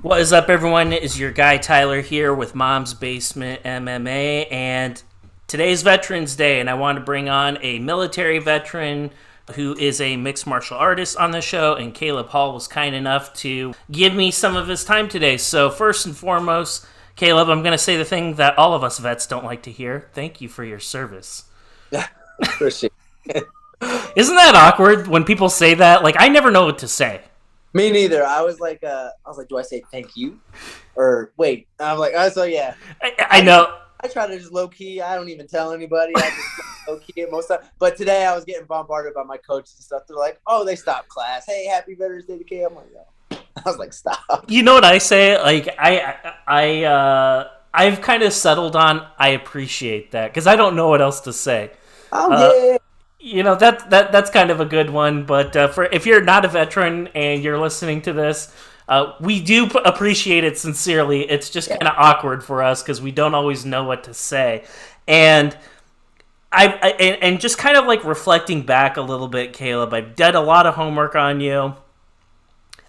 What is up, everyone? It is your guy Tyler here with Mom's Basement MMA, and today's Veterans Day, and I want to bring on a military veteran who is a mixed martial artist on the show, and Caleb Hall was kind enough to give me some of his time today. So first and foremost, Caleb, I'm going to say the thing that all of us vets don't like to hear. Thank you for your service. Yeah, appreciate it. Isn't that awkward when people say that? Like, I never know what to say. Me neither. Do I say thank you or wait? I'm like, oh, so yeah. I know. I try to just low key. I don't even tell anybody. I just low key it most of. But today I was getting bombarded by my coaches and stuff. They're like, oh, they stopped class. Hey, happy Veterans Day to K. I'm like, no. I was like, stop. You know what I say? Like I've kind of settled on I appreciate that because I don't know what else to say. Oh yeah. You know that's kind of a good one. But for if you're not a veteran and you're listening to this, we do appreciate it sincerely. It's just kind of awkward for us because we don't always know what to say, and and just kind of like reflecting back a little bit, Caleb. I've done a lot of homework on you.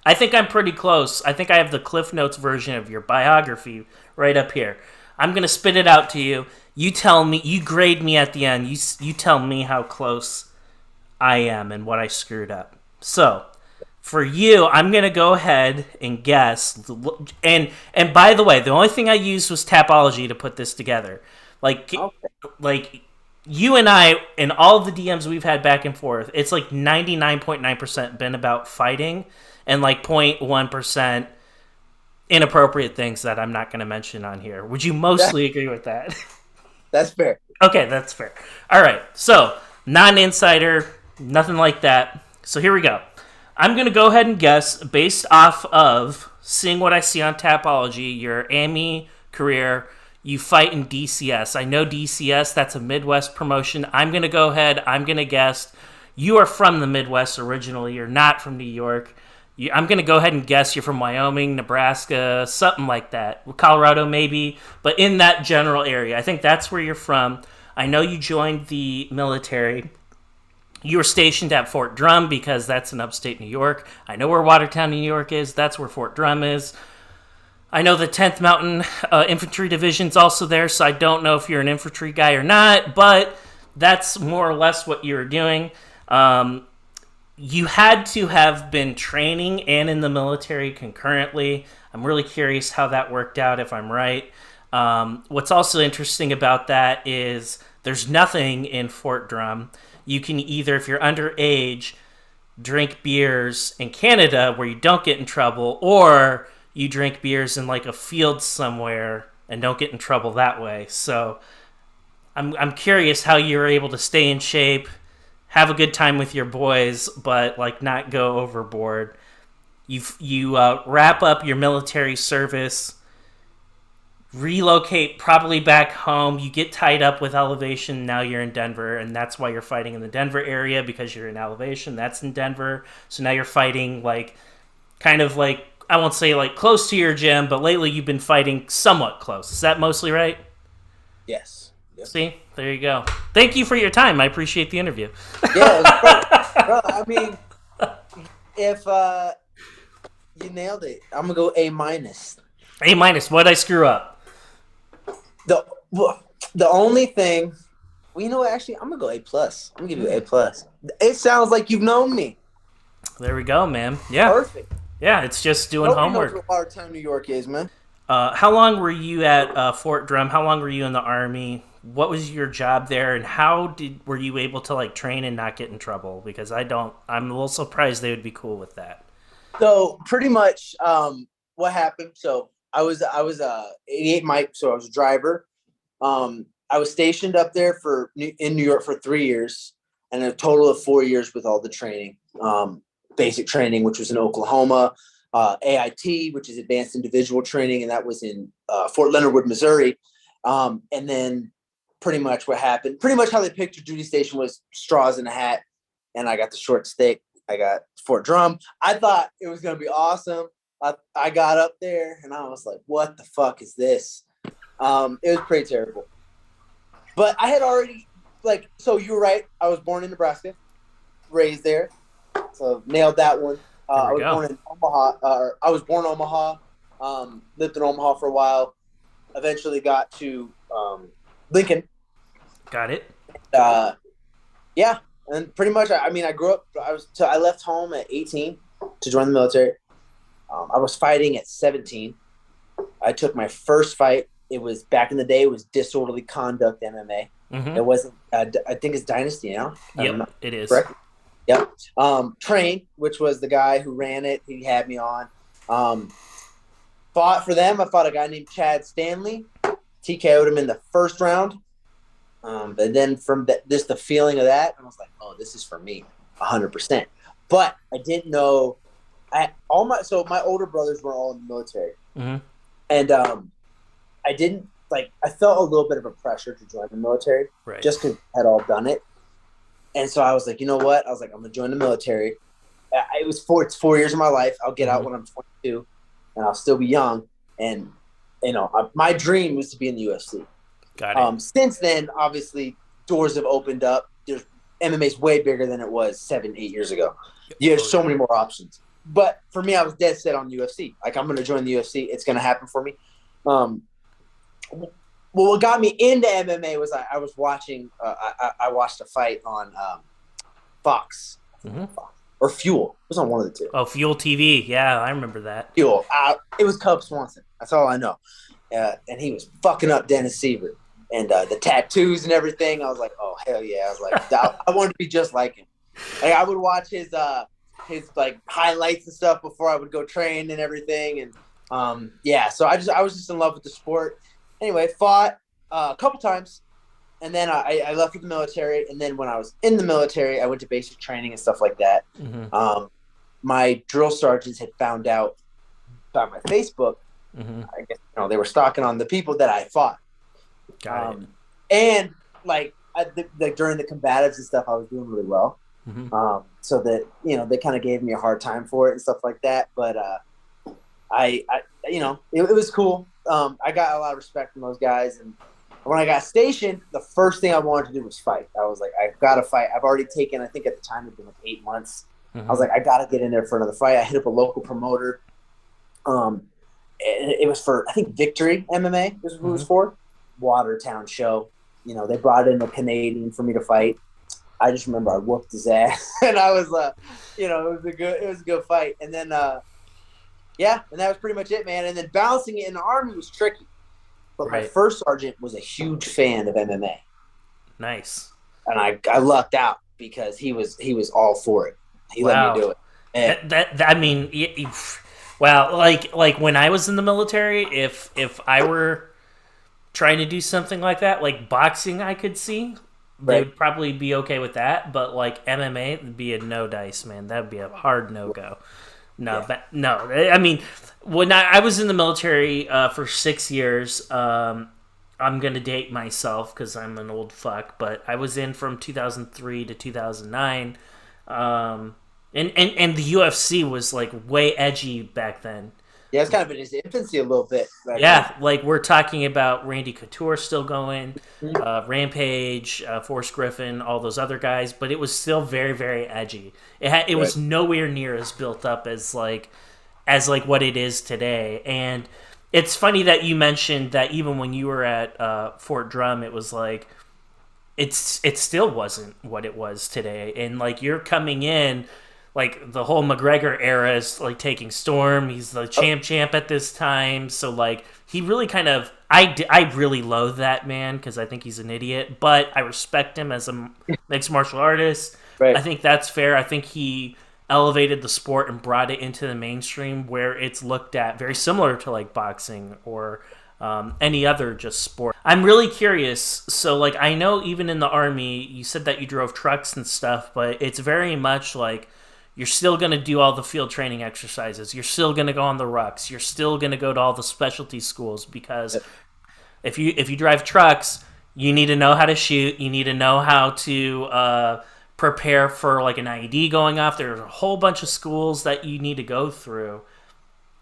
I think I'm pretty close. I think I have the Cliff Notes version of your biography right up here. I'm going to spit it out to you. You tell me, you grade me at the end. You tell me how close I am and what I screwed up. So, for you, I'm going to go ahead and guess. And by the way, the only thing I used was Tapology to put this together. Like you and I, in all of the DMs we've had back and forth, it's like 99.9% been about fighting and like 0.1% inappropriate things that I'm not going to mention on here. Would you mostly agree with that? That's fair. Okay, that's fair. All right, so non-insider, nothing like that. So here we go. I'm going to go ahead and guess based off of seeing what I see on Tapology, your AMI career, you fight in DCS. I know DCS, that's a Midwest promotion. I'm going to go ahead, I'm going to guess you are from the Midwest originally. You're not from New York. I'm going to go ahead and guess you're from Wyoming, Nebraska, something like that. Colorado, maybe, but in that general area. I think that's where you're from. I know you joined the military. You were stationed at Fort Drum because that's in upstate New York. I know where Watertown, New York is. That's where Fort Drum is. I know the 10th Mountain Infantry Division's also there, so I don't know if you're an infantry guy or not, but that's more or less what you were doing. You had to have been training and in the military concurrently. I'm really curious how that worked out, if I'm right. What's also interesting about that is there's nothing in Fort Drum. You can either, if you're underage, drink beers in Canada where you don't get in trouble, or you drink beers in like a field somewhere and don't get in trouble that way. So I'm curious how you were able to stay in shape, have a good time with your boys, but like not go overboard. You wrap up your military service, relocate probably back home. You get tied up with elevation. Now you're in Denver, and that's why you're fighting in the Denver area because you're in elevation. That's in Denver. So now you're fighting like kind of like, I won't say like close to your gym, but lately you've been fighting somewhat close. Is that mostly right? Yes. Yep. See, there you go. Thank you for your time. I appreciate the interview. Yeah, it was bro. I mean, if you nailed it, I'm gonna go A minus. A minus. What'd I screw up? The the only thing, well, you know what? Actually, I'm gonna go A plus. I'm gonna give you A plus. It sounds like you've known me. There we go, man. Yeah. Perfect. Yeah, it's just doing Nobody homework. knows what Watertown, New York is, man. How long were you at Fort Drum? How long were you in the Army? What was your job there, and how were you able to like train and not get in trouble? Because I'm a little surprised they would be cool with that. So pretty much, what happened? So I was 88 Mike, so I was a driver. I was stationed up there in New York for 3 years, and a total of 4 years with all the training, basic training, which was in Oklahoma, AIT, which is advanced individual training, and that was in Fort Leonard Wood, Missouri. And then pretty much what happened, pretty much how they picked your duty station was straws in a hat, and I got the short stick. I got Fort Drum. I thought it was going to be awesome. I got up there, and I was like, what the fuck is this? It was pretty terrible. But I had already, so you were right. I was born in Nebraska, raised there. So nailed that one. I was born in Omaha. Lived in Omaha for a while. Eventually got to Lincoln. Got it. Uh, yeah, and pretty much, I mean, I grew up. I left home at 18 to join the military. I was fighting at 17. I took my first fight. It was back in the day. It was disorderly conduct MMA. Mm-hmm. It wasn't. I think it's Dynasty now. Yep, it is. Correct. Yep. Train, which was the guy who ran it. He had me on. Um, Fought for them. I fought a guy named Chad Stanley. TKO'd him in the first round. But then from the feeling of that, I was like, oh, this is for me, 100%. But I didn't know. My older brothers were all in the military, Mm-hmm. and I didn't like. I felt a little bit of a pressure to join the military, Right. just because I had all done it. And so I was like, you know what? I was like, I'm gonna join the military. It's 4 years of my life. I'll get out when I'm 22, and I'll still be young. And my dream was to be in the UFC. Got it. Since then, obviously, doors have opened up. MMA's way bigger than it was 7-8 years ago. You have so many more options. But for me, I was dead set on UFC. Like, I'm going to join the UFC. It's going to happen for me. Well, what got me into MMA was I was watching. I watched a fight on Fox, Fox or Fuel. It was on one of the two. Oh, Fuel TV. Yeah, I remember that. Fuel. It was Cub Swanson. That's all I know. And he was fucking up Dennis Siver. And the tattoos and everything. I was like, oh, hell yeah. I was like, I wanted to be just like him. Like, I would watch his like highlights and stuff before I would go train and everything. And yeah, so I was just in love with the sport. Anyway, fought a couple times. And then I left with the military. And then when I was in the military, I went to basic training and stuff like that. Mm-hmm. My drill sergeants had found out by my Facebook. Mm-hmm. I guess they were stalking on the people that I fought. Got it. And like during the combatives and stuff, I was doing really well. Mm-hmm. So that they kind of gave me a hard time for it and stuff like that. But it was cool. I got a lot of respect from those guys. And when I got stationed, the first thing I wanted to do was fight. I was like, I've got to fight. I've already taken, I think at the time it'd been like 8 months. Mm-hmm. I was like, I got to get in there for another fight. I hit up a local promoter. It was for, I think, Victory MMA is who it was for. Watertown show. They brought in a Canadian for me to fight. I just remember I whooped his ass, and I was, it was a good fight. And then, yeah, and that was pretty much it, man. And then balancing it in the Army was tricky. But my first sergeant was a huge fan of MMA. Nice. And I lucked out because he was all for it. He let me do it. And I mean, well, like when I was in the military, if I were trying to do something like that, like boxing, I could see they would probably be okay with that. But like MMA, would be a no dice, man. That would be a hard no go. No, no. I mean, when I was in the military for 6 years, I'm gonna date myself because I'm an old fuck. But I was in from 2003 to 2009, and the UFC was like way edgy back then. Yeah, it's kind of in his infancy a little bit. Yeah, like we're talking about Randy Couture still going, Rampage, Forrest Griffin, all those other guys, but it was still very, very edgy. It was nowhere near as built up as what it is today. And it's funny that you mentioned that even when you were at Fort Drum, it was like it still wasn't what it was today. And like you're coming in. Like, the whole McGregor era is, like, taking storm. He's the champ at this time. So, like, he really kind of... I really loathe that man because I think he's an idiot. But I respect him as a mixed martial artist. Right. I think that's fair. I think he elevated the sport and brought it into the mainstream where it's looked at very similar to, like, boxing or any other just sport. I'm really curious. So, like, I know even in the Army, you said that you drove trucks and stuff. But it's very much, like... You're still going to do all the field training exercises. You're still going to go on the rucks. You're still going to go to all the specialty schools because if you drive trucks, you need to know how to shoot. You need to know how to prepare for like an IED going off. There's a whole bunch of schools that you need to go through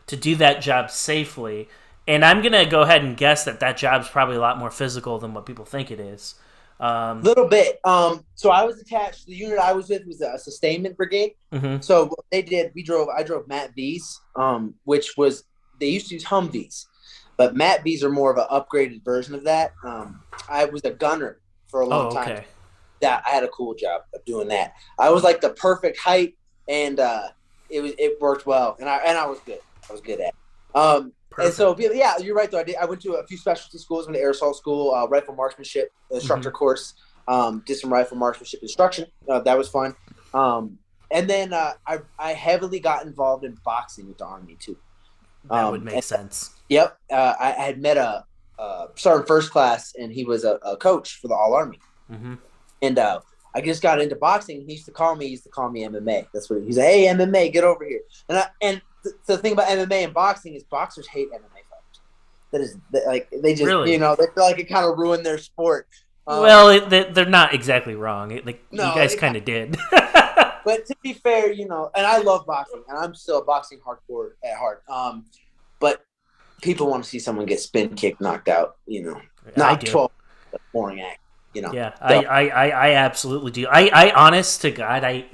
to do that job safely. And I'm going to go ahead and guess that job's probably a lot more physical than what people think it is. Little bit. So I was attached. The unit I was with was a sustainment brigade. Mm-hmm. So what they did, I drove Matt V's, which was they used to use Humvees, but Matt V's are more of an upgraded version of that. I was a gunner for a long Oh, time. okay. That I had a cool job of doing that. I was like the perfect height, and it worked well, and I was good. I was good at it. And so, Perfect. yeah, you're right, though. I went to a few specialty schools. Went to aerosol school, rifle marksmanship instructor course. Did some rifle marksmanship instruction. That was fun. And then I heavily got involved in boxing with the Army, too. That would make And, sense. yep. I had met a sergeant first class, and he was a coach for the All Army. Mm-hmm. And I just got into boxing. He used to call me MMA. That's what he's like, hey, MMA, get over here. And the thing about MMA and boxing is boxers hate MMA fighters. That is like they just Really? they feel like it kind of ruined their sport. Well, they're not exactly wrong. You No, guys kind of did. but to be fair, and I love boxing, and I'm still a boxing hardcore at heart. But people want to see someone get spin kicked, knocked out. I Not do. 12, boring act. Yeah, So, I absolutely do. I honest to God,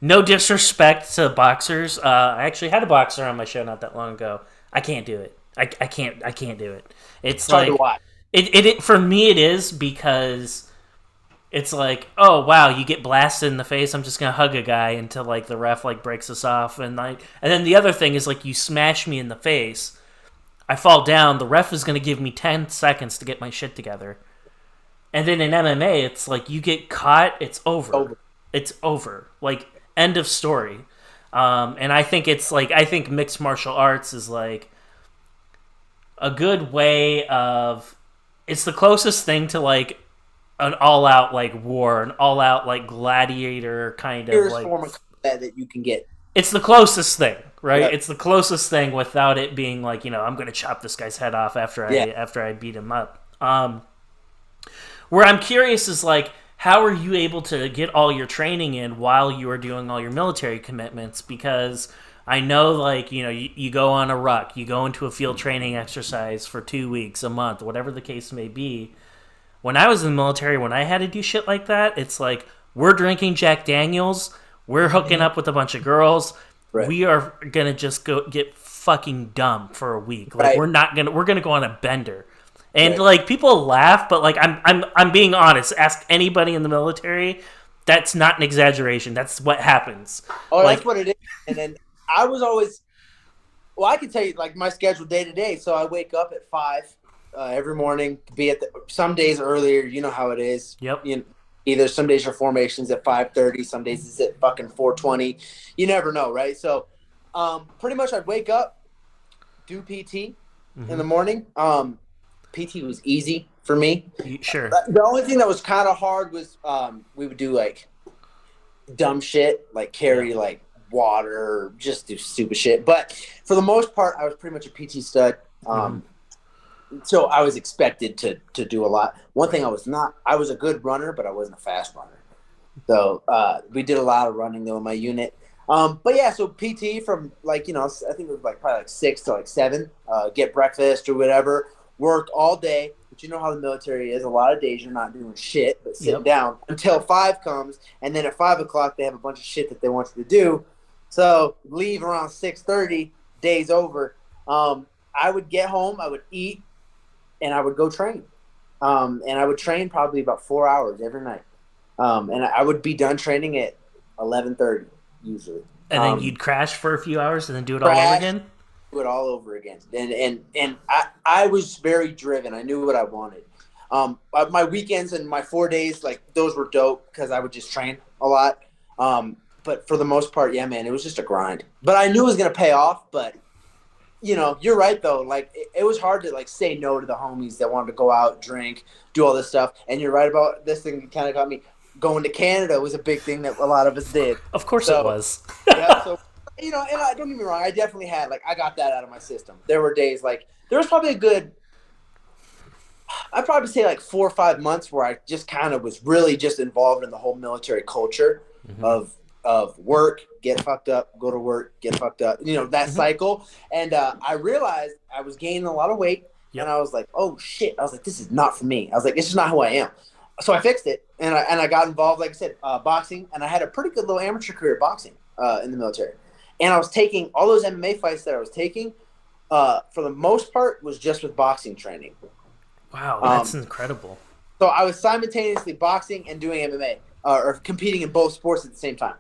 no disrespect to boxers. I actually had a boxer on my show not that long ago. I can't do it. I can't do it. It's hard to like watch. it for me it is because it's like, oh wow, you get blasted in the face. I'm just gonna hug a guy until like the ref like breaks us off, and then the other thing is like you smash me in the face, I fall down. The ref is gonna give me 10 seconds to get my shit together. And then in MMA, it's like you get caught, it's over. It's over. Like, end of story. And I think I think mixed martial arts is like a good way of. It's the closest thing to like an all out like war, an all out like gladiator kind of Purest like. form of combat that you can get. It's the closest thing, right? Yep. It's the closest thing without it being like, I'm going to chop this guy's head off Yeah. after I beat him up. Where I'm curious is like, how are you able to get all your training in while you are doing all your military commitments? Because I know, like, you go on a ruck, you go into a field training exercise for 2 weeks, a month, whatever the case may be. When I was in the military, when I had to do shit like that, it's like, we're drinking Jack Daniels, we're hooking up with a bunch of girls, Right. we are gonna just go get fucking dumb for a week. Like, Right. we're gonna go on a bender. And Right. like people laugh, but like I'm being honest. Ask anybody in the military. That's not an exaggeration. That's what happens. Oh, Like, that's what it is. And then I was always, well, I can tell you like my schedule day to day. So I wake up at 5 every morning, be at some days earlier. You know how it is. Yep. Either some days your formation's at 5:30, some days it's at fucking 4:20. You never know, right? So pretty much I'd wake up, do PT in the morning. PT was easy for me. Sure. The only thing that was kind of hard was we would do like dumb shit, like carry like water, or just do stupid shit. But for the most part, I was pretty much a PT stud. So I was expected to do a lot. One thing I was not, I was a good runner, but I wasn't a fast runner. So we did a lot of running though in my unit. But yeah, so PT from like, I think it was like probably like 6 to like 7, get breakfast or whatever, work all day. But you know how the military is. A lot of days you're not doing shit, but sitting down until 5 comes. And then at 5 o'clock, they have a bunch of shit that they want you to do. So leave around 6:30, day's over. I would get home, I would eat, and I would go train. And I would train probably about 4 hours every night. And I would be done training at 11:30 usually. And then you'd crash for a few hours and then do it all over again? Do it all over again. And I was very driven. I knew what I wanted. My weekends and my 4 days, like those were dope because I would just train a lot. But for the most part, yeah, man, it was just a grind. But I knew it was going to pay off. But, you're right, though. Like, it was hard to, like, say no to the homies that wanted to go out, drink, do all this stuff. And you're right about this thing that kind of got me. Going to Canada was a big thing that a lot of us did. Of course it was. Yeah, so, and I don't get me wrong, I definitely had, like, I got that out of my system. There were days, like, there was probably I'd probably say, like, 4 or 5 months where I just kind of was really just involved in the whole military culture of work, get fucked up, go to work, get fucked up, that cycle. And I realized I was gaining a lot of weight, and I was like, oh, shit. I was like, this is not for me. I was like, this is not who I am. So I fixed it, and I got involved, like I said, boxing, and I had a pretty good little amateur career boxing in the military. And I was taking all those MMA fights that I was taking, for the most part, was just with boxing training. Wow, that's Um, incredible. so I was simultaneously boxing and doing MMA, or competing in both sports at the same time.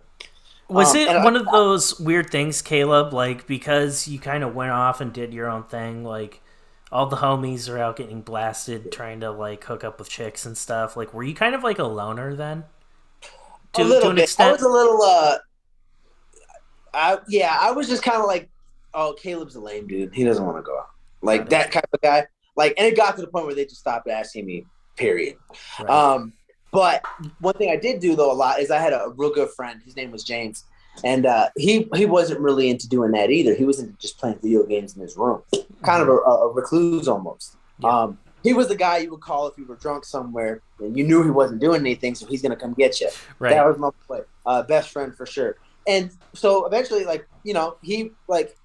Was And it one of those weird things, Caleb? Like because you kind of went off and did your own thing, like all the homies are out getting blasted, trying to like hook up with chicks and stuff. Like, were you kind of like a loner then, a to little an bit, I extent? was a little. I was just kind of like, oh, Caleb's a lame dude. He doesn't want to go out. Like Got it. that kind of guy. Like, and it got to the point where they just stopped asking me. Period. Right. But one thing I did do though a lot is I had a real good friend. His name was James, and he wasn't really into doing that either. He was into just playing video games in his room, kind of Mm-hmm. a recluse almost. Yeah. He was the guy you would call if you were drunk somewhere and you knew he wasn't doing anything, so he's gonna come get you. That Right. was my best friend for sure. And so eventually, like, he like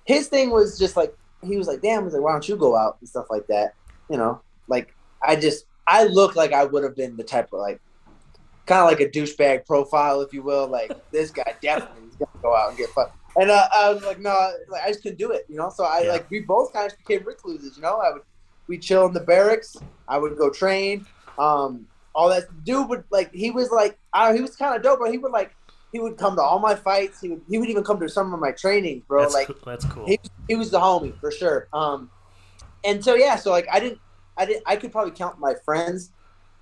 his thing was just like he was like, damn, he's like, why don't you go out and stuff like that? Like I look like I would have been the type of like kind of like a douchebag profile, if you will. Like this guy definitely is gonna go out and get fucked. And I was like, no, like, I just couldn't do it. So Yeah. we both kind of became recluses. We chill in the barracks. I would go train. All that dude would like. He was like, he was kind of dope, but he would come to all my fights. He would even come to some of my trainings, bro. That's Like that's cool. he was the homie for sure. And so yeah, so like I could probably count my friends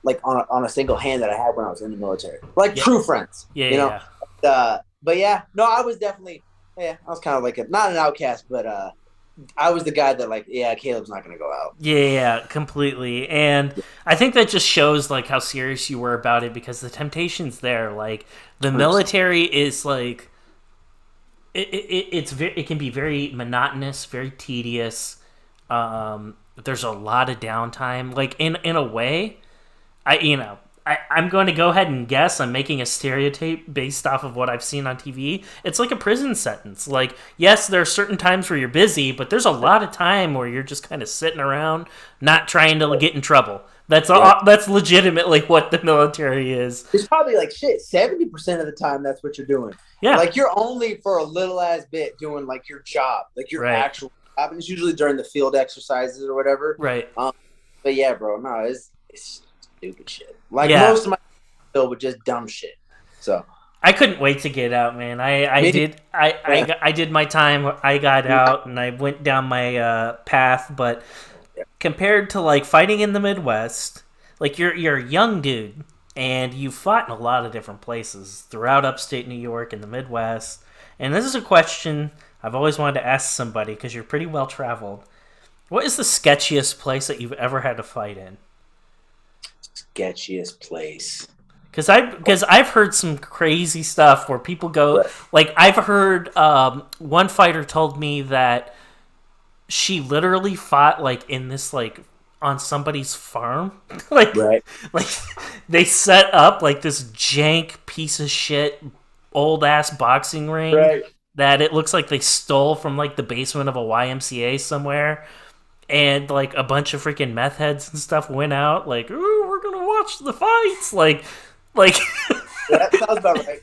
like on a single hand that I had when I was in the military, like Yeah. true friends. Yeah. Yeah. But yeah, no, I was definitely I was kind of like not an outcast, but I was the guy that like Caleb's not gonna go out. Yeah, completely. And I think that just shows like how serious you were about it because the temptation's there. Like the 100%. military is like it can be very monotonous, very tedious. There's a lot of downtime. Like in a way, I'm going to go ahead and guess I'm making a stereotype based off of what I've seen on TV. It's like a prison sentence. Like, yes, there are certain times where you're busy, but there's a lot of time where you're just kind of sitting around, not trying to get in trouble. That's Yeah. all. That's legitimately what the military is. It's probably like shit. 70% of the time, that's what you're doing. Yeah. Like you're only for a little ass bit doing like your job, like your Right. actual job. And it's usually during the field exercises or whatever. Right. But yeah, bro, no, it's stupid shit. Like Yeah. most of my filled with just dumb shit. So I couldn't wait to get out, man. I Me- did I did my time. I got out and I went down my path, but compared to like fighting in the Midwest, like you're a young dude and you fought in a lot of different places throughout upstate New York and the Midwest. And this is a question I've always wanted to ask somebody because you're pretty well traveled. What is the sketchiest place that you've ever had to fight in? sketchiest place. Because I've heard some crazy stuff where people go Right. like I've heard one fighter told me that she literally fought like in this like on somebody's farm like Right. like they set up like this jank piece of shit old ass boxing ring Right. that it looks like they stole from like the basement of a YMCA somewhere and like a bunch of freaking meth heads and stuff went out like ooh we're gonna watch the fights like Yeah, that sounds about right.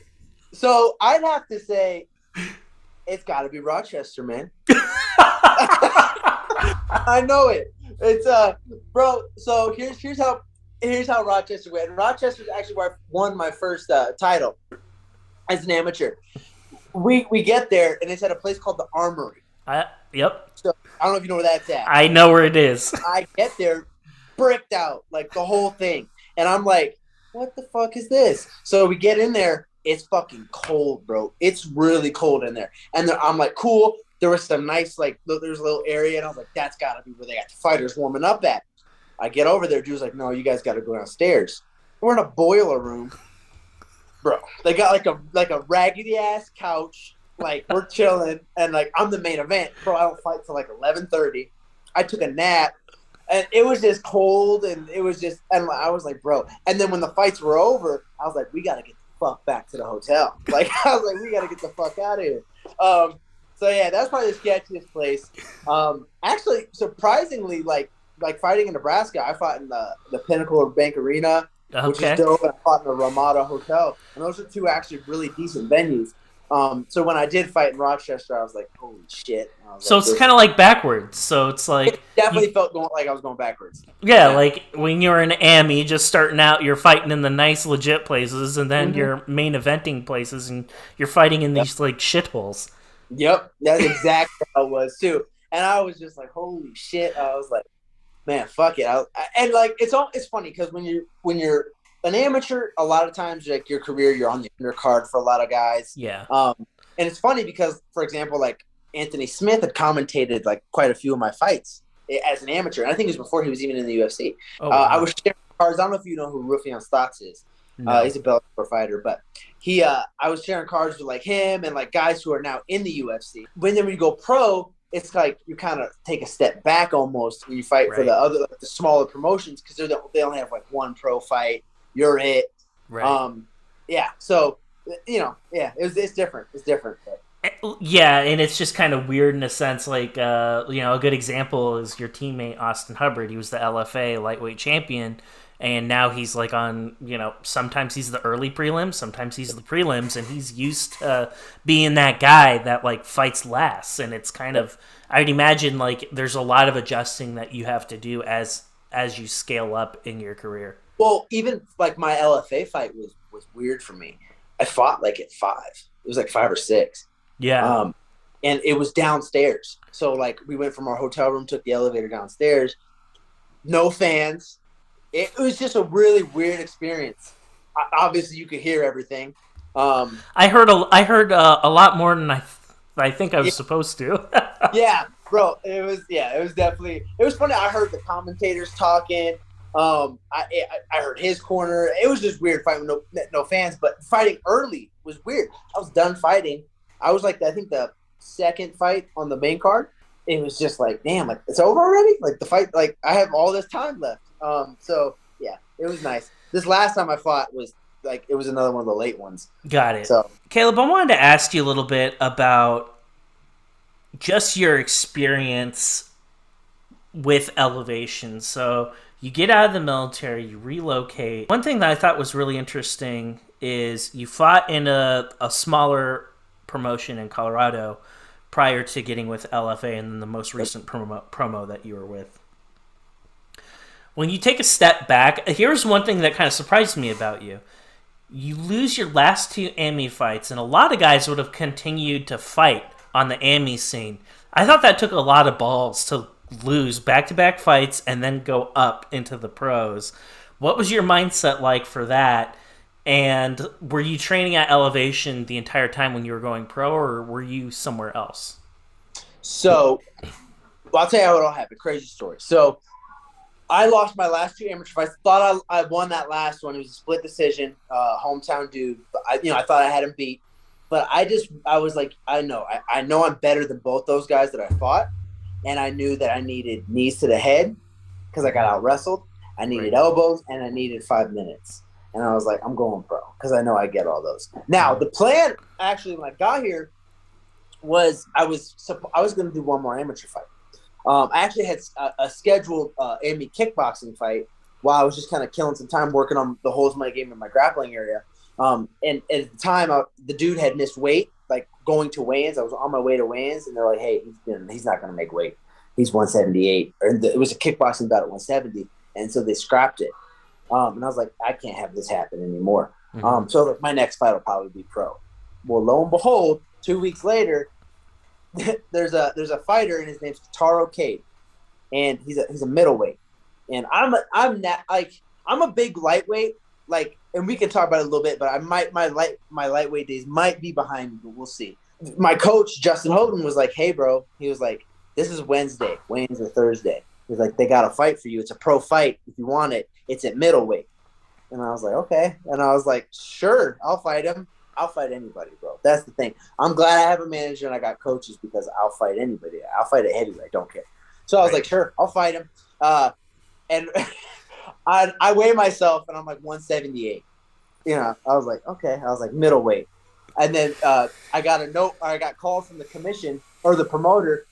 So I'd have to say it's got to be Rochester, man. I know it. It's bro. So here's how Rochester went. Rochester's actually where I won my first title as an amateur. We get there and it's at a place called the Armory. Yep, So I don't know if you know where that's at. I know where it is. I get there, bricked out, like the whole thing. And I'm like, what the fuck is this? So we get in there. It's fucking cold, bro. It's really cold in there. And I'm like, cool. There was some nice, like, there's a little area. And I was like, that's got to be where they got the fighters warming up at. I get over there. Dude's like, no, you guys got to go downstairs. We're in a boiler room. Bro, they got like a raggedy ass couch. Like, we're chilling. And, like, I'm the main event. Bro, I don't fight till, like, 11:30. I took a nap. And it was just cold, and it was just, and I was like, bro. And then when the fights were over, I was like, we got to get the fuck back to the hotel. Like, I was like, we got to get the fuck out of here. So yeah, that's probably the sketchiest place. Actually, surprisingly, like fighting in Nebraska, I fought in the Pinnacle Bank Arena, which Okay. is dope. And I fought in the Ramada Hotel, and those are two actually really decent venues. So when I did fight in Rochester, I was like, holy shit. And I was So like, it's kind of like backwards. So it's it like you, definitely felt like I was going backwards. yeah, Yeah. like when you're in AMI, just starting out, you're fighting in the nice, legit places, and then Hmm. your main eventing places, and you're fighting in Yep. these like shitholes. Yep. That's exactly how it was too. And I was just like, holy shit. I was like, man, fuck it. And like, it's funny because when you're an amateur, a lot of times like your career, you're on the undercard for a lot of guys. Yeah. And it's funny because, for example, like Anthony Smith had commentated like quite a few of my fights as an amateur. And I think it was before he was even in the UFC. Oh I wow. was sharing cards. I don't know if you know who Rufian Stotts is. No. He's a Bellator fighter, but I was sharing cards with like him and like guys who are now in the UFC. When then when you go pro, it's like you kind of take a step back almost when you fight for Right. the smaller promotions because they only have like one pro fight. You're it. Right. Um, yeah. So yeah, it's different. It's different. But. Yeah, and it's just kind of weird in a sense. Like, a good example is your teammate Austin Hubbard. He was the LFA lightweight champion, and now he's like on. Sometimes he's the early prelims, sometimes he's the prelims, and he's used to being that guy that like fights last. And it's kind of, I'd imagine like there's a lot of adjusting that you have to do as you scale up in your career. Well, even like my LFA fight was weird for me. I fought like at 5. It was like 5 or 6. Yeah, Um, and it was downstairs. So like we went from our hotel room, took the elevator downstairs, no fans. It was just a really weird experience. Obviously, you could hear everything. I heard a lot more than I think I Yeah, was supposed to. yeah, bro. It was definitely it was funny. I heard the commentators talking. I heard his corner. It was just weird fighting with no fans, but fighting early was weird. I was done fighting. I was like I think the second fight on the main card. It was just like damn, like it's over already. Like the fight, like I have all this time left. So yeah, it was nice. This last time I fought was like it was another one of the late ones. Got it. So Caleb, I wanted to ask you a little bit about just your experience with elevation. So you get out of the military, you relocate. One thing that I thought was really interesting is you fought in a smaller promotion in Colorado prior to getting with LFA and then the most recent promo that you were with. When you take a step back, here's one thing that kind of surprised me about you. You lose your last 2 AMI fights, and a lot of guys would have continued to fight on the AMI scene. I thought that took a lot of balls to lose back-to-back fights and then go up into the pros. What was your mindset like for that? And were you training at Elevation the entire time when you were going pro, or were you somewhere else? so well, I'll tell you how it all happened. Crazy story. So I lost my last 2 amateur fights. Thought I won that last one. It was a split decision, hometown dude. But I thought I had him beat. But I was like, I know I'm better than both those guys that I fought, and I knew that I needed knees to the head because I got out wrestled. I needed Right. elbows, and I needed 5 minutes. And I was like, I'm going pro because I know I get all those. Now the plan actually when I got here was I was going to do one more amateur fight. I actually had a scheduled AMI kickboxing fight while I was just kind of killing some time working on the holes in my game in my grappling area. And at the time, the dude had missed weight, like going to weigh-ins. I was on my way to weigh-ins, and they're like, "Hey, he's not going to make weight. He's 178." It was a kickboxing bout at 170, and so they scrapped it. And I was like, "I can't have this happen anymore." Mm-hmm. So like, my next fight will probably be pro. Well, lo and behold, 2 weeks later, there's a fighter, and his name's Taro Cade, and he's a middleweight, and I'm a big lightweight, like, and we can talk about it a little bit, but I might my lightweight days might be behind me, but we'll see. My coach Justin Hogan was like, "Hey, bro," he was like, "This is Wednesday or Thursday." He's like, "They got a fight for you. It's a pro fight. If you want it, it's at middleweight." And I was like, "Okay," and I was like, "Sure, I'll fight him. I'll fight anybody, bro." That's the thing. I'm glad I have a manager and I got coaches because I'll fight anybody. I'll fight a heavyweight. I don't care. So I was Right. like, "Sure, I'll fight him." And I weigh myself and I'm like 178. I was like, okay. I was like middleweight. And then I got a note. I got called from the commission or the promoter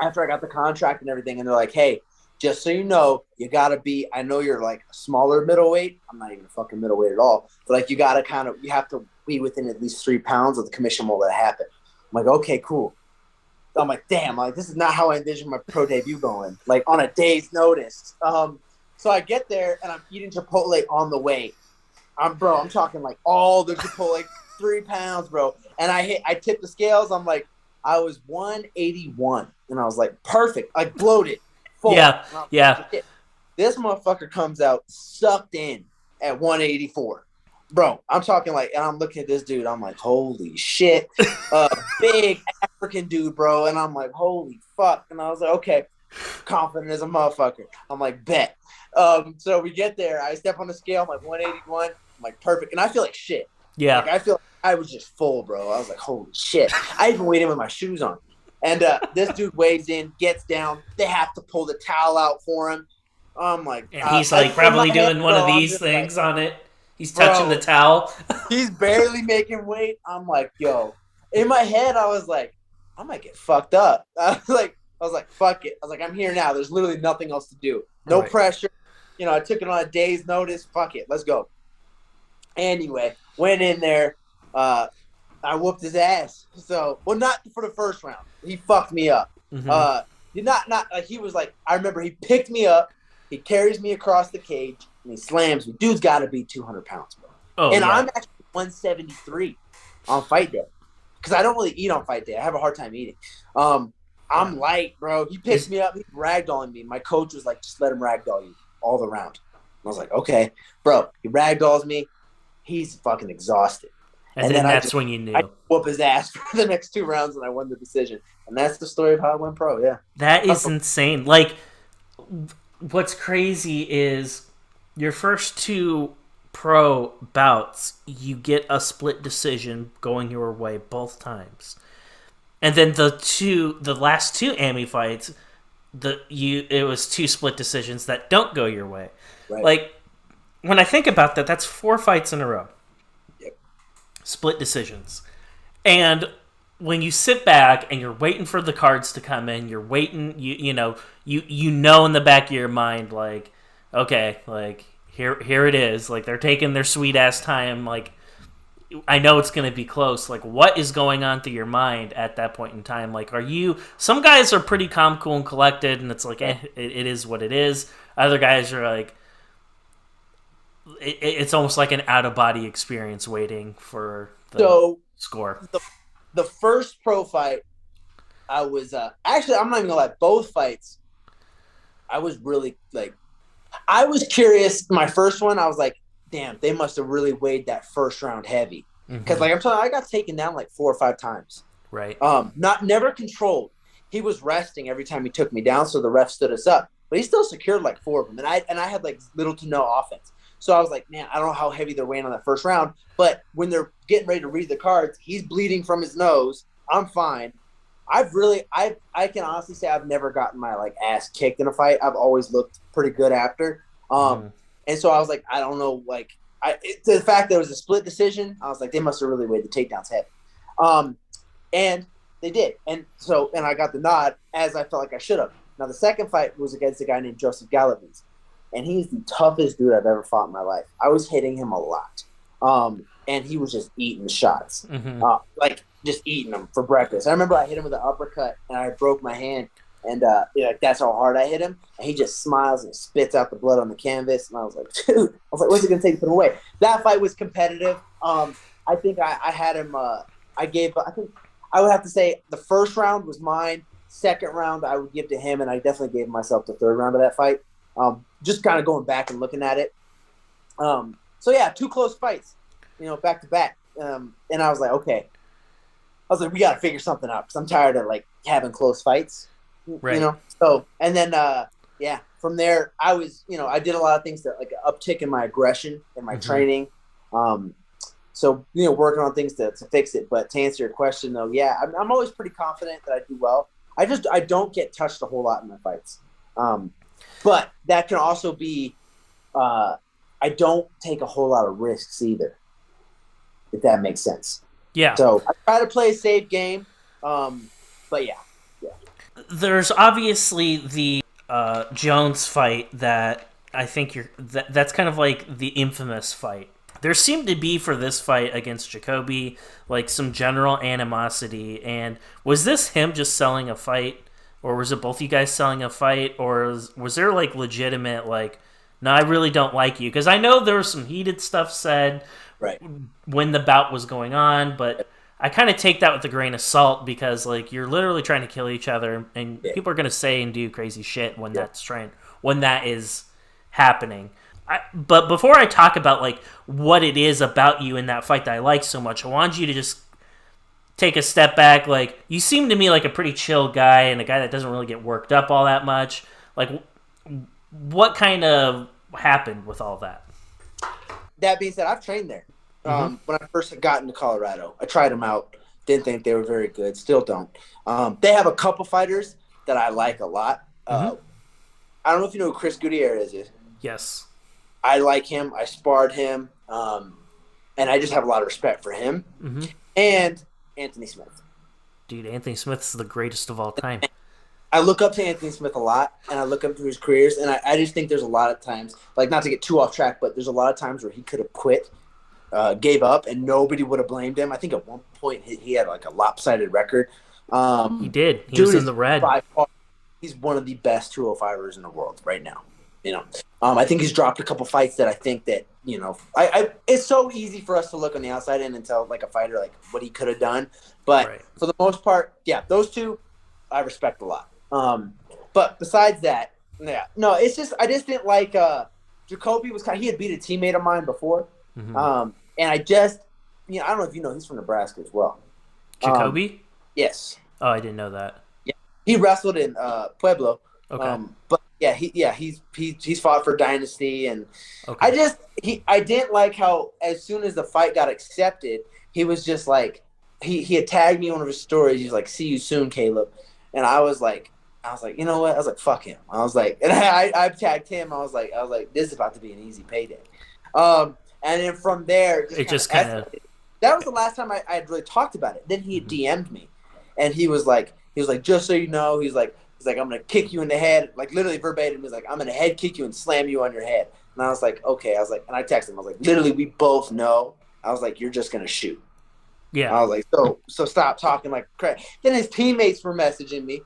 after I got the contract and everything, and they're like, "Hey, just so you know, you gotta I know you're like a smaller middleweight. I'm not even a fucking middleweight at all, but like you have to be within at least 3 pounds of the commission won't let it happen. I'm like, okay, cool. I'm like, damn, like this is not how I envisioned my pro debut going, like on a day's notice. So I get there and I'm eating Chipotle on the way. I'm talking like all the Chipotle, like 3 pounds, bro. And I tipped the scales. I'm like, I was 181, and I was like, perfect. I bloated, full. Yeah, yeah. Like, this motherfucker comes out sucked in at 184. Bro, I'm talking like, and I'm looking at this dude. I'm like, holy shit. Big African dude, bro. And I'm like, holy fuck. And I was like, okay, confident as a motherfucker. I'm like, bet. So we get there. I step on the scale. I'm like 181. I'm like, perfect. And I feel like shit. Yeah. Like, I feel like I was just full, bro. I was like, holy shit. I even weighed in with my shoes on. And this dude weighs in, gets down. They have to pull the towel out for him. I'm like, and he's like probably doing one of these things on it. He's touching the towel. He's barely making weight. I'm like, yo. In my head, I was like, I might get fucked up. I was like, fuck it. I was like, I'm here now. There's literally nothing else to do. No pressure. You know, I took it on a day's notice. Fuck it. Let's go. Anyway, went in there. I whooped his ass. So, well, not for the first round. He fucked me up. Mm-hmm. Not like he was like, I remember he picked me up. He carries me across the cage and he slams me. Dude's got to be 200 pounds, bro. I'm actually 173 on fight day because I don't really eat on fight day. I have a hard time eating. I'm light, bro. He picks me up. He's ragdolling me. My coach was like, just let him ragdoll you all the round. I was like, okay. Bro, he ragdolls me. He's fucking exhausted. And then that's when you knew. I whoop his ass for the next 2 rounds and I won the decision. And that's the story of how I went pro, yeah. That is insane. Like, what's crazy is your first 2 pro bouts, you get a split decision going your way both times. And then the last 2 AMI fights, it was 2 split decisions that don't go your way. Right. Like, when I think about that, that's 4 fights in a row. Yep. Split decisions. And when you sit back and you're waiting for the cards to come in, you're waiting, you know in the back of your mind, like, okay, like, here it is. Like, they're taking their sweet-ass time. Like, I know it's going to be close. Like, what is going on through your mind at that point in time? Like, some guys are pretty calm, cool, and collected, and it's like, it is what it is. Other guys are like, it's almost like an out-of-body experience waiting for the score. The first pro fight, I was actually, I'm not even gonna lie, both fights, I was really like, I was curious. My first one, I was like, damn, they must have really weighed that first round heavy. Because like I'm telling you, I got taken down like 4 or 5 times. Right. Never controlled. He was resting every time he took me down, so the ref stood us up. But he still secured like 4 of them, and I had like little to no offense. So I was like, man, I don't know how heavy they're weighing on that first round. But when they're getting ready to read the cards, he's bleeding from his nose. I'm fine. I can honestly say I've never gotten my like ass kicked in a fight. I've always looked pretty good after. And so I was like, I don't know, like the fact that it was a split decision, I was like, they must have really weighed the takedowns heavy. And they did. And I got the nod as I felt like I should have. Now the second fight was against a guy named Joseph Galaviz. And he's the toughest dude I've ever fought in my life. I was hitting him a lot. And he was just eating shots. Like, just eating them for breakfast. I remember I hit him with an uppercut, and I broke my hand. And that's how hard I hit him. And he just smiles and spits out the blood on the canvas. And I was like, dude. I was like, what's it going to take to put him away? That fight was competitive. I think I had him I think I would have to say the first round was mine. Second round I would give to him, and I definitely gave myself the third round of that fight. Just kind of going back and looking at it. So yeah, 2 close fights, back to back. And I was like, okay. I was like, we got to figure something out because I'm tired of like having close fights, right. So, and then, from there I was, I did a lot of things that like uptick in my aggression and my training. So, working on things to fix it. But to answer your question though, yeah, I'm always pretty confident that I do well. I don't get touched a whole lot in my fights. But that can also be, I don't take a whole lot of risks either, if that makes sense. Yeah. So I try to play a safe game, but yeah. There's obviously the Jones fight that I think that's kind of like the infamous fight there seemed to be for this fight against Jacoby like some general animosity. And was this him just selling a fight, or was it both you guys selling a fight, or was there like legitimate like, no, I really don't like you? Because I know there was some heated stuff said Right. when the bout was going on, but I kind of take that with a grain of salt because like you're literally trying to kill each other, and Yeah. people are gonna say and do crazy shit when Yeah. when that is happening. But before I talk about like what it is about you in that fight that I like so much, I wanted you to just take a step back. Like you seem to me like a pretty chill guy and a guy that doesn't really get worked up all that much. Like what kind of happened with all that? That being said, I've trained there. Mm-hmm. When I first got into Colorado, I tried them out. Didn't think they were very good. Still don't. They have a couple fighters that I like a lot. Mm-hmm. I don't know if you know who Chris Gutierrez is. Yes. I like him. I sparred him. And I just have a lot of respect for him. Mm-hmm. And Anthony Smith. Dude, Anthony Smith's the greatest of all time. I look up to Anthony Smith a lot, and I look up to his careers, and I just think there's a lot of times, like not to get too off track, but there's a lot of times where he could have quit, gave up, and nobody would have blamed him. I think at one point he had like a lopsided record. He did. He was in the red. He's one of the best 205ers in the world right now. I think he's dropped a couple fights that I think that, it's so easy for us to look on the outside in and tell like a fighter like what he could have done. But for the most part, yeah, those two I respect a lot. But besides that, yeah, no, I just didn't like Jacoby he had beat a teammate of mine before. Mm-hmm. And I just, I don't know if you know, he's from Nebraska as well. Jacoby? Yes. Oh, I didn't know that. Yeah. He wrestled in Pueblo. Okay. But yeah, he's fought for Dynasty, and okay. I didn't like how as soon as the fight got accepted, he was just like he had tagged me in one of his stories. He's like, "See you soon, Caleb," and I was like, you know what? I was like, fuck him. I was like, and I tagged him. I was like, this is about to be an easy payday. And then from there, it just kind of. That was the last time I had really talked about it. Then he DM'd me, and he was like, just so you know, he's like, I'm gonna kick you in the head, like literally verbatim. He's like, I'm gonna head kick you and slam you on your head. And I was like, okay. I was like, and I texted him. I was like, literally, we both know. I was like, you're just gonna shoot. Yeah. I was like, so stop talking like crap. Then his teammates were messaging me,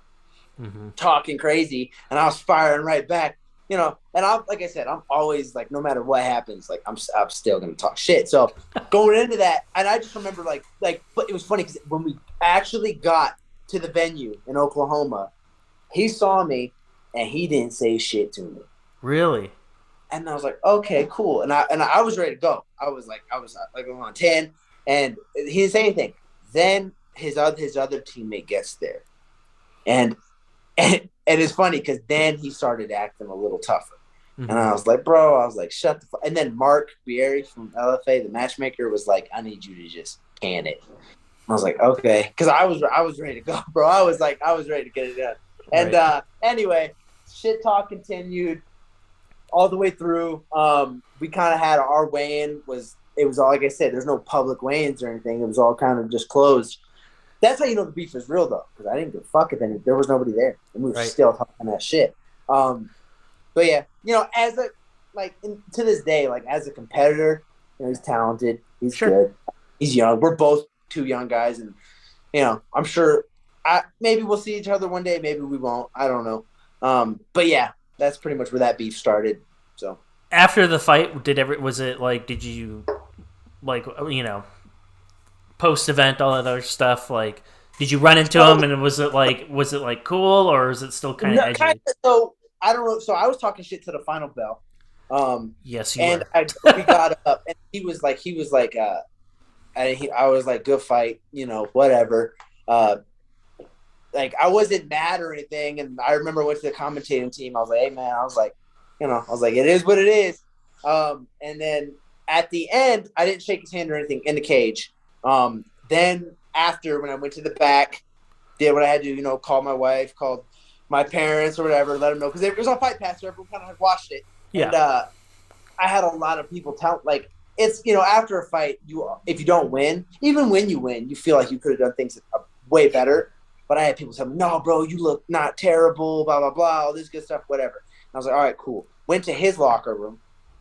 talking crazy, and I was firing right back. And I'm like I said, I'm always like, no matter what happens, like I'm still gonna talk shit. So going into that, and I just remember like, but it was funny because when we actually got to the venue in Oklahoma, he saw me and he didn't say shit to me. Really? And I was like, okay, cool. And I was ready to go. I was like on 10, and he didn't say anything. Then his other teammate gets there, and it's funny because then he started acting a little tougher. Mm-hmm. And I was like, bro, shut the fuck. And then Mark Bieri from LFA, the matchmaker, was like, I need you to just can it. I was like, okay, because I was ready to go, bro. I was ready to get it done. And anyway, shit talk continued all the way through. We kind of had our weigh-in it was all, like I said, there's no public weigh-ins or anything. It was all kind of just closed. That's how you know the beef is real, though, because I didn't give a fuck if there was nobody there, and we were still talking that shit. But yeah, to this day, like as a competitor, he's talented, he's good, he's young. We're both two young guys, and I'm sure maybe we'll see each other one day, maybe we won't. I don't know. But yeah, that's pretty much where that beef started. So after the fight, did you post event, all that other stuff, like did you run into him and was it like cool, or is it still kind of edgy? Kinda, so I don't know. So I was talking shit to the final bell. Yes, you and were. We got up, and I was like, good fight, whatever. Like I wasn't mad or anything, and I remember I went to the commentating team. I was like, hey man, it is what it is. And then at the end, I didn't shake his hand or anything in the cage. Then after, when I went to the back, did what I had to, call my wife, called my parents or whatever, let them know, because it was on Fight Pass, so everyone kind of had watched it. Yeah. And I had a lot of people tell, like, it's, after a fight, if you don't win, even when you win, you feel like you could have done things way better. But I had people tell me, no, bro, you look not terrible, blah, blah, blah, all this good stuff, whatever. And I was like, all right, cool. Went to his locker room,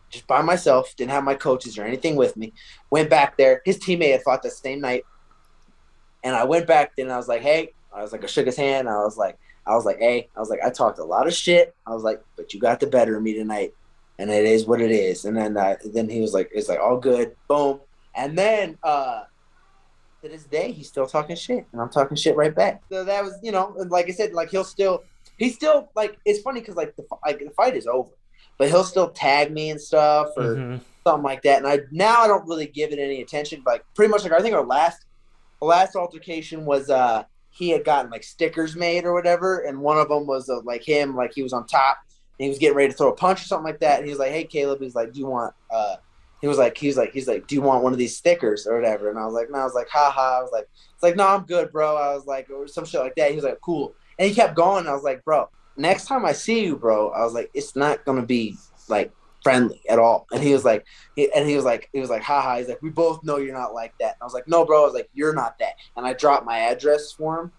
just by myself, didn't have my coaches or anything with me. Went back there. His teammate had fought the same night. And I went back then and I was like, hey, I was like, I shook his hand. Hey, I was like, I talked a lot of shit. I was like, but you got the better of me tonight. And it is what it is. And then he was like, it's like all good. Boom. And then to this day, he's still talking shit. And I'm talking shit right back. So that was, like I said, like he's still like, it's funny because like the fight is over, but he'll still tag me and stuff or something like that. And I don't really give it any attention. But like pretty much like I think our last altercation was he had gotten like stickers made or whatever, and one of them was like him, like he was on top and he was getting ready to throw a punch or something like that, and he was like, hey Caleb, he's like, do you want he's like do you want one of these stickers or whatever? And I was like, no, I was like, haha, I was like, it's like, no, I'm good, bro. I was like, or some shit like that. He was like, cool. And he kept going, and I was like, bro, next time I see you, bro, I was like, it's not gonna be like friendly at all. And he was like, haha. He's like, we both know you're not like that. And I was like, no, bro. I was like, you're not that. And I dropped my address for him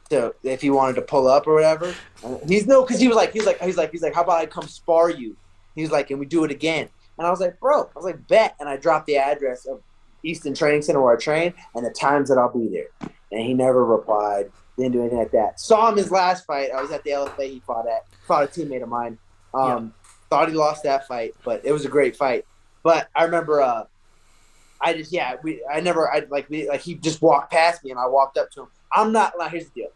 to if he wanted to pull up or whatever. And he's no, because he's like, how about I come spar you? He's like, and we do it again. And I was like, bro. I was like, bet. And I dropped the address of Easton Training Center where I train and the times that I'll be there. And he never replied. Didn't do anything like that. Saw him his last fight. I was at the LFA he fought a teammate of mine. Thought he lost that fight, but it was a great fight. But I remember, he just walked past me and I walked up to him. I'm not like, here's the deal.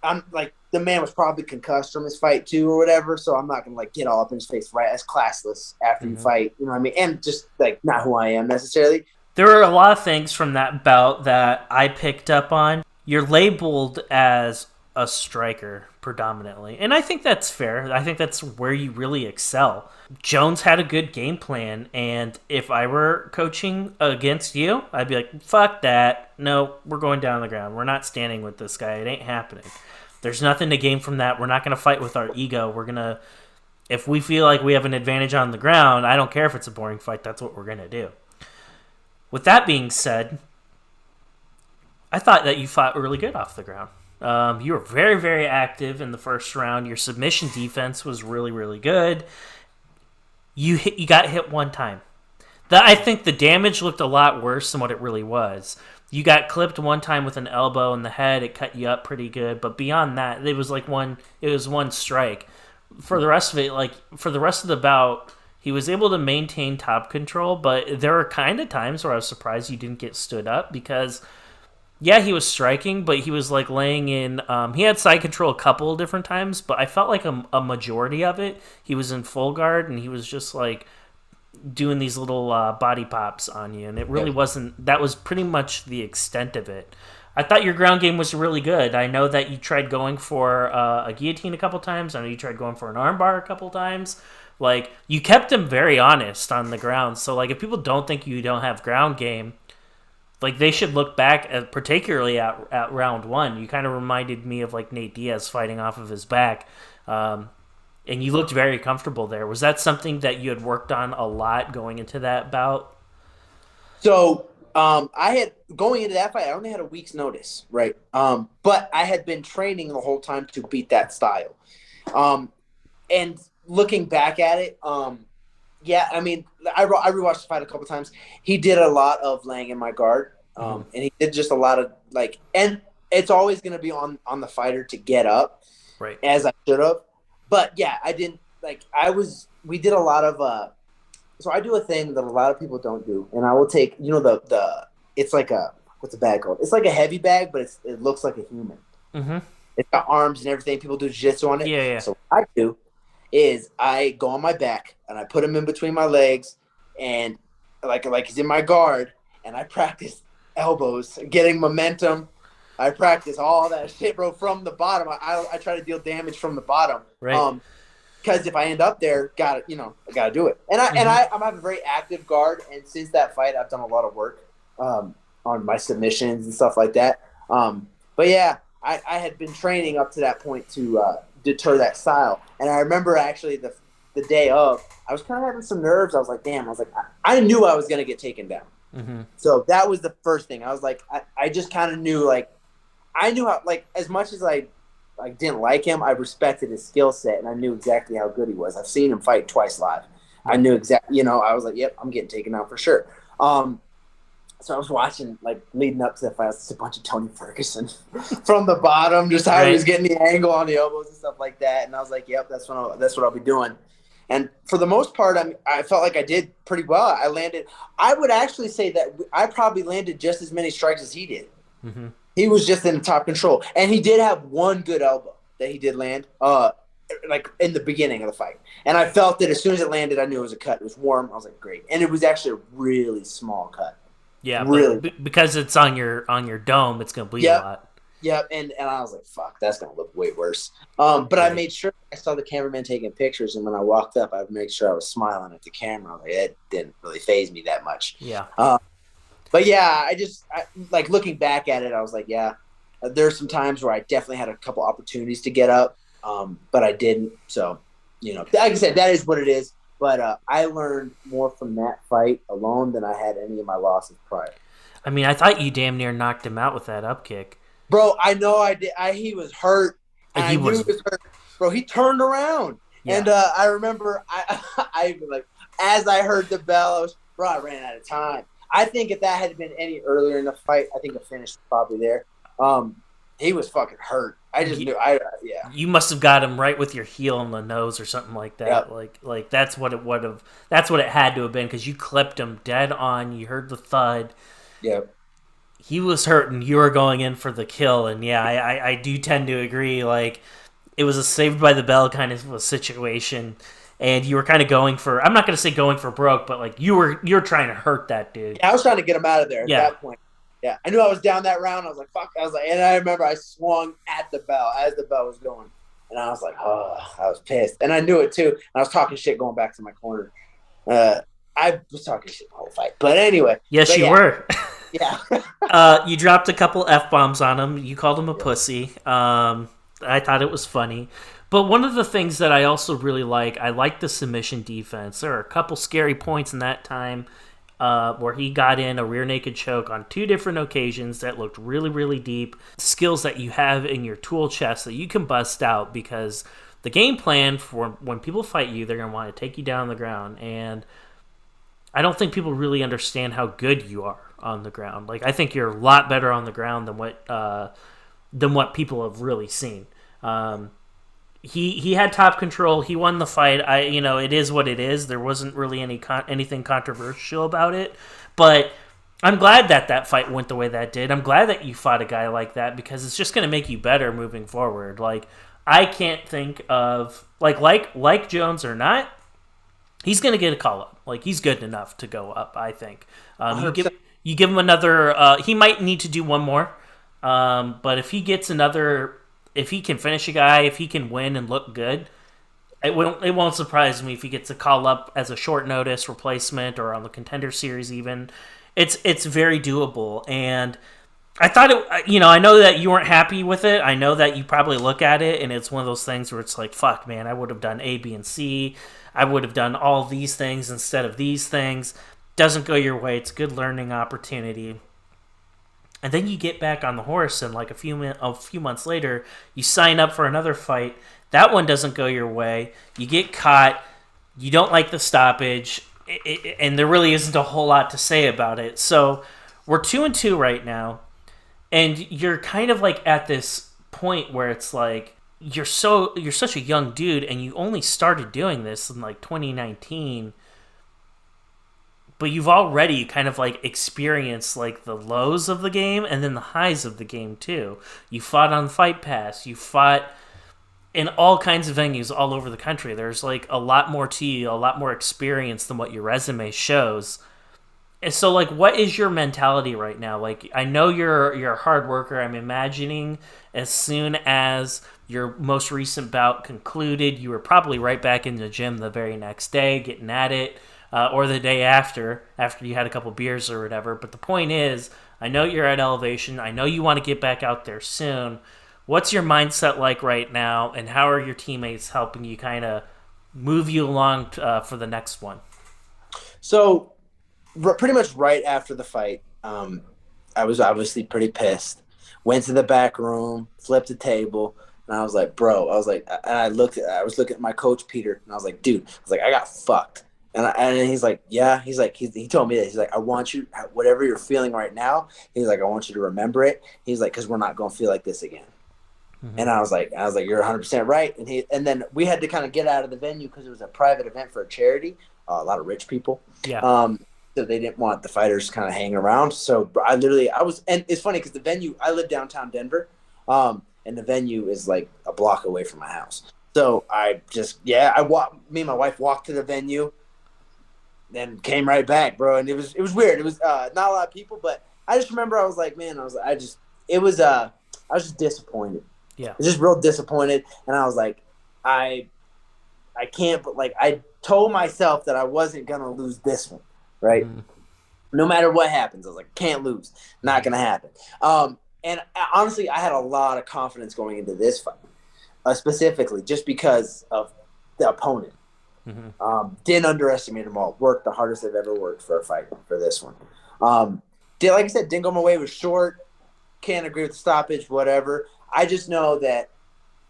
I'm like, the man was probably concussed from his fight too or whatever, so I'm not gonna like get all up in his face, right? That's classless after you fight, you know what I mean? And just like not who I am necessarily. There were a lot of things from that bout that I picked up on. You're labeled as a striker predominantly, and I think that's fair. I think that's where you really excel. Jones had a good game plan, and if I were coaching against you, I'd be like, fuck that. No, we're going down on the ground. We're not standing with this guy. It ain't happening. There's nothing to gain from that. We're not going to fight with our ego. We're going to, if we feel like we have an advantage on the ground, I don't care if it's a boring fight. That's what we're going to do. With that being said, I thought that you fought really good off the ground. You were very, very active in the first round. Your submission defense was really, really good. You got hit one time. I think the damage looked a lot worse than what it really was. You got clipped one time with an elbow in the head. It cut you up pretty good, but beyond that, it was one strike. For the rest of it, for the rest of the bout, he was able to maintain top control, but there were kind of times where I was surprised you didn't get stood up because, yeah, he was striking, but he was like laying in. He had side control a couple of different times, but I felt like a majority of it, he was in full guard and he was just like doing these little body pops on you, and it really wasn't. That was pretty much the extent of it. I thought your ground game was really good. I know that you tried going for a guillotine a couple times. I know you tried going for an armbar a couple times. Like, you kept him very honest on the ground. So, like, if people don't think you don't have ground game, like, they should look back, particularly at round one. You kind of reminded me of, like, Nate Diaz fighting off of his back. And you looked very comfortable there. Was that something that you had worked on a lot going into that bout? So, going into that fight, I only had a week's notice, right? But I had been training the whole time to beat that style. And looking back at it, yeah, I mean, I rewatched the fight a couple times. He did a lot of laying in my guard, and he did just a lot of like, and it's always going to be on the fighter to get up, right? As I should have, but yeah, I didn't like. We did a lot of so I do a thing that a lot of people don't do, and I will take the it's like what's a bag called? It's like a heavy bag, but it looks like a human. Mm-hmm. It's got arms and everything. People do jiu-jitsu on it. Yeah. So what I do is I go on my back and I put him in between my legs and like he's in my guard and I practice elbows, getting momentum. I practice all that shit, bro, from the bottom. I try to deal damage from the bottom. Right. Because if I end up there, I gotta do it. And I'm having a very active guard, and since that fight I've done a lot of work on my submissions and stuff like that. But yeah, I had been training up to that point to deter that style. And I remember actually the day of, I was kind of having some nerves. I was like, damn, I knew I was going to get taken down. Mm-hmm. So that was the first thing. I was like, I just kind of knew, like, I knew how, like, as much as I didn't like him, I respected his skill set and I knew exactly how good he was. I've seen him fight twice live. I Yeah. knew exactly, I was like, yep, I'm getting taken out for sure. Um, so I was watching, like, leading up to the fight, it's a bunch of Tony Ferguson from the bottom, just how he was Right. getting the angle on the elbows and stuff like that. And I was like, yep, that's what I'll be doing. And for the most part, I felt like I did pretty well. I landed. I would actually say that I probably landed just as many strikes as he did. Mm-hmm. He was just in top control, and he did have one good elbow that he did land, like in the beginning of the fight. And I felt that as soon as it landed, I knew it was a cut. It was warm. I was like, great, and it was actually a really small cut. Yeah, but Really. because it's on your dome, it's gonna bleed a Yep. lot. Yep. And I was like, fuck, that's gonna look way worse. But I Right. made sure I saw the cameraman taking pictures, and when I walked up, I made sure I was smiling at the camera. Like, it didn't really phase me that much. Yeah. But yeah, like looking back at it, I was like, yeah, there's some times where I definitely had a couple opportunities to get up, but I didn't. So, like I said, that is what it is. But I learned more from that fight alone than I had any of my losses prior. I mean, I thought you damn near knocked him out with that up kick. Bro, I know I did. He was hurt, and I He knew he was. was hurt. Bro, he turned around, Yeah. and I remember I like as I heard the bell, I ran out of time. I think if that had been any earlier in the fight, I think the finish was probably there. He was fucking hurt. I just knew. Yeah. You must have got him right with your heel in the nose or something like that. Yep. Like that's what it would have. That's what it had to have been because you clipped him dead on. You heard the thud. Yep. He was hurt, and you were going in for the kill. And yeah, I do tend to agree. Like it was a saved by the bell kind of a situation, and you were kind of going for. I'm not going to say going for broke, but like you're trying to hurt that dude. Yeah, I was trying to get him out of there at Yeah. that point. Yeah, I knew I was down that round. I was like, fuck. I was like, and I remember I swung at the bell as the bell was going. And I was like, oh, I was pissed. And I knew it too. And I was talking shit going back to my corner. I was talking shit the whole fight. But anyway. Yes, but you yeah. were. Yeah. You dropped a couple F-bombs on him. You called him a pussy. I thought it was funny. But one of the things that I also really I like the submission defense. There are a couple scary points in that time where he got in a rear naked choke on 2 different occasions that looked really, really deep. Skills that you have in your tool chest that you can bust out because the game plan for when people fight you, they're going to want to take you down on the ground. And I don't think people really understand how good you are on the ground. Like I think you're a lot better on the ground than what people have really seen. He had top control. He won the fight. It is what it is. There wasn't really anything controversial about it, but I'm glad that fight went the way that did. I'm glad that you fought a guy like that because it's just going to make you better moving forward. Like I can't think of like Jones or not. He's going to get a call up. Like he's good enough to go up. I think. You give him another. He might need to do one more. But if he gets another, if he can finish a guy, if he can win and look good, it won't surprise me if he gets a call up as a short notice replacement or on the contender series even. It's very doable, and I thought it. I know that you weren't happy with it. I know that you probably look at it and it's one of those things where it's like, fuck, man, I would have done A, B, and C. I would have done all these things instead of these things. Doesn't go your way. It's a good learning opportunity. And then you get back on the horse, and like a few months later, you sign up for another fight. That one doesn't go your way. You get caught. You don't like the stoppage, and there really isn't a whole lot to say about it. So we're 2-2 right now, and you're kind of like at this point where it's like you're such a young dude, and you only started doing this in like 2019. But you've already kind of like experienced like the lows of the game and then the highs of the game too. You fought on Fight Pass. You fought in all kinds of venues all over the country. There's like a lot more to you, a lot more experience than what your resume shows. And so like what is your mentality right now? Like I know you're a hard worker. I'm imagining as soon as your most recent bout concluded, you were probably right back in the gym the very next day getting at it. Or the day after you had a couple beers or whatever. But the point is, I know you're at elevation. I know you want to get back out there soon. What's your mindset like right now, and how are your teammates helping you kind of move you along for the next one? So pretty much right after the fight, I was obviously pretty pissed. Went to the back room, flipped the table, and I was like, bro, I was like, and I was looking at my coach, Peter, and I was like, dude, I was like, I got fucked. And he's like, yeah. He's like, he told me that. He's like, I want you, whatever you're feeling right now. He's like, I want you to remember it. He's like, because we're not going to feel like this again. Mm-hmm. And I was like, you're 100% right. And then we had to kind of get out of the venue because it was a private event for a charity, a lot of rich people. Yeah. So they didn't want the fighters kind of hanging around. So I was, and it's funny because the venue, I live downtown Denver, and the venue is like a block away from my house. So me and my wife walked to the venue, then came right back, bro. And it was weird. It was not a lot of people, but I just remember I was like, man, I was just disappointed. Yeah. I was just real disappointed. And I was like, I can't, but like, I told myself that I wasn't going to lose this one, right? Mm-hmm. No matter what happens, I was like, can't lose. Not going to happen. And honestly, I had a lot of confidence going into this fight, specifically just because of the opponent. Mm-hmm. Didn't underestimate them all. Worked the hardest I've ever worked for a fight for this one. Like I said, didn't go my way. It was short. Can't agree with the stoppage, whatever. I just know that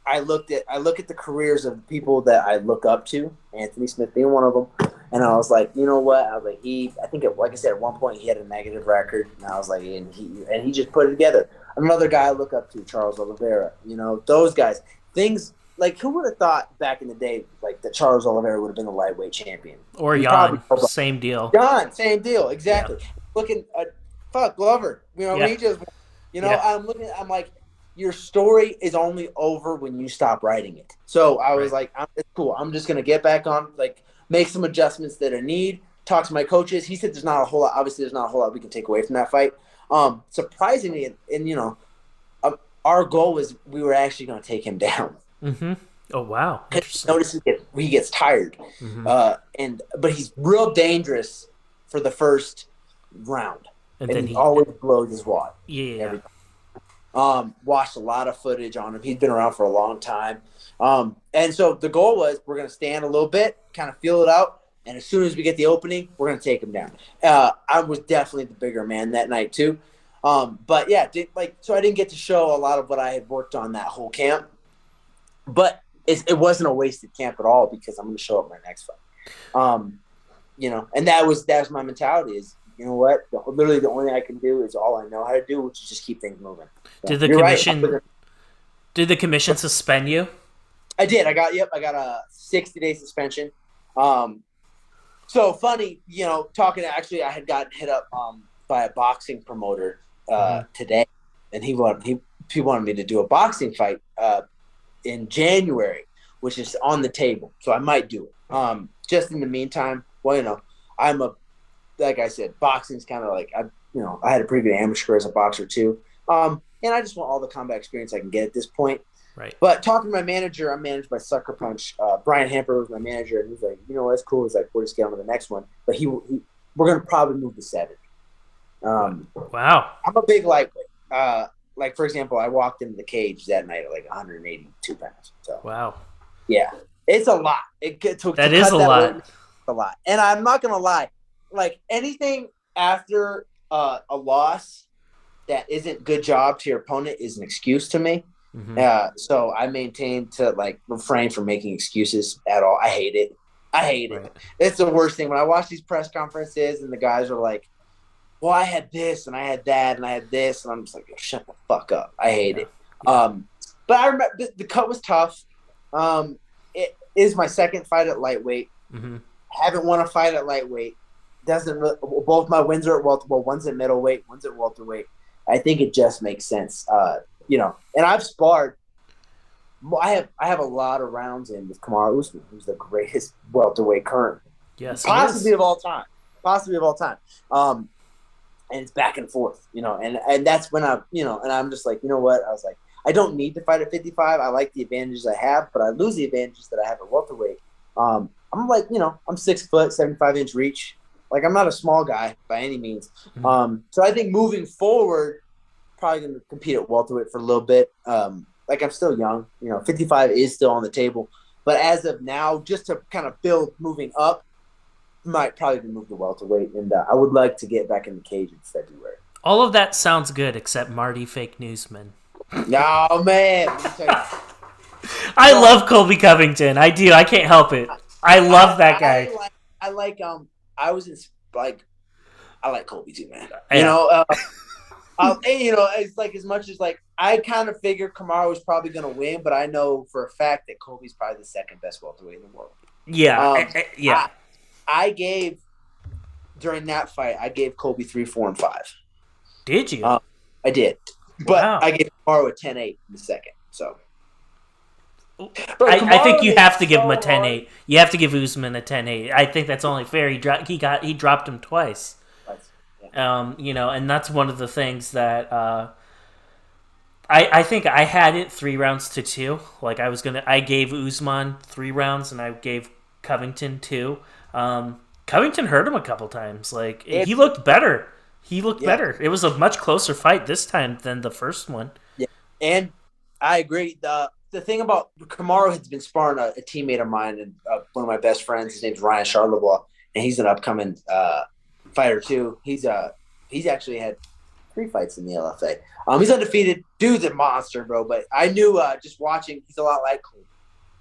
I look at the careers of people that I look up to, Anthony Smith being one of them, and I was like, you know what? I was like, like I said, at one point he had a negative record, and I was like, and he just put it together. Another guy I look up to, Charles Oliveira. You know, those guys. Things like, who would have thought back in the day, like, that Charles Oliveira would have been the lightweight champion? Or Jan, same deal. Jan, same deal, exactly. Yeah. Looking at Glover, you know, he just, you know, I'm like, your story is only over when you stop writing it. So I was like, it's cool. I'm just gonna get back on, like, make some adjustments that I need. Talk to my coaches. He said there's not a whole lot. Obviously, there's not a whole lot we can take away from that fight. Surprisingly, and you know, our goal was we were actually going to take him down. Mm-hmm. Oh wow! Notice he gets tired, mm-hmm. But he's real dangerous for the first round, and then he always blows his wad. Yeah. Watched a lot of footage on him. He's been around for a long time, and so the goal was we're going to stand a little bit, kind of feel it out, and as soon as we get the opening, we're going to take him down. I was definitely the bigger man that night too. But yeah, so I didn't get to show a lot of what I had worked on that whole camp, but it wasn't a wasted camp at all because I'm going to show up my next fight. You know, and that was my mentality is, you know what, literally the only thing I can do is all I know how to do, which is just keep things moving. So, did the commission suspend you? I did. I got a 60-day suspension. So funny, you know, I had gotten hit up by a boxing promoter today, and he wanted me to do a boxing fight in January, which is on the table. So I might do it. Just in the meantime, well, you know, like I said, boxing's kind of like I had a pretty good amateur career as a boxer too, and I just want all the combat experience I can get at this point. Right. But talking to my manager, I'm managed by Sucker Punch. Brian Hamper was my manager, and he's like, you know, that's cool. He's like, we'll just get on to the next one. But we're gonna probably move to 7. Wow. I'm a big lightweight. Like, for example, I walked into the cage that night at like 182 pounds. So wow. Yeah, it's a lot. That is a lot. It's a lot. And I'm not gonna lie, like anything after a loss that isn't good job to your opponent is an excuse to me. Mm-hmm. So I maintain to like refrain from making excuses at all. I hate it. Right. It's the worst thing when I watch these press conferences and the guys are like, well, I had this and I had that and I had this, and I'm just like, shut the fuck up. I hate it. But I remember the cut was tough. It is my second fight at lightweight. Mm-hmm. Haven't won a fight at lightweight. Both my wins are at welterweight. Well, one's at middleweight, one's at welterweight. I think it just makes sense. You know, and I've sparred. I have a lot of rounds in with Kamaru Usman, who's the greatest welterweight currently. Yes, possibly of all time. And it's back and forth, you know, and that's when I'm just like, you know what? I was like, I don't need to fight at 55. I like the advantages I have, but I lose the advantages that I have at welterweight. I'm like, you know, I'm 6 foot, 75-inch reach. Like, I'm not a small guy by any means. Mm-hmm. So I think moving forward, probably going to compete at welterweight for a little bit. Like, I'm still young, you know, 55 is still on the table, but as of now, just to kind of build moving up, might probably be moved to welterweight, and I would like to get back in the cage in February. All of that sounds good, except Marty Fake Newsman. No, man. I love Colby Covington. I do. I can't help it. I love that guy. I like I was in like I like Colby too, man. You Yeah. know, and, you know, it's like as much as like I kind of figured Kamaru was probably going to win, but I know for a fact that Colby's probably the second best welterweight in the world. Yeah. Um, Yeah. I I gave during that fight, I gave Colby 3, 4, and 5. Did you? Um, I did, but Wow. I gave Kamaru a 10-8 in the second. So, bro, I think Kamaru you hit have to give him a so ten hard. eight. You have to give Usman a 10-8. I think that's only fair. He dropped him twice. Yeah. You know, and that's one of the things that I think I had it 3 rounds to 2. Like I gave Usman 3 rounds and I gave Covington 2. Covington hurt him a couple times. Like It, he looked better. He looked yeah, better. It was a much closer fight this time than the first one. yeah, and I agree. The thing about Kamaru has been sparring a teammate of mine and one of my best friends. His name's Ryan Charlevois, and he's an upcoming fighter too. He's actually had 3 fights in the LFA. He's undefeated. Dude's a monster, bro. But I knew just watching, he's a lot like Cole.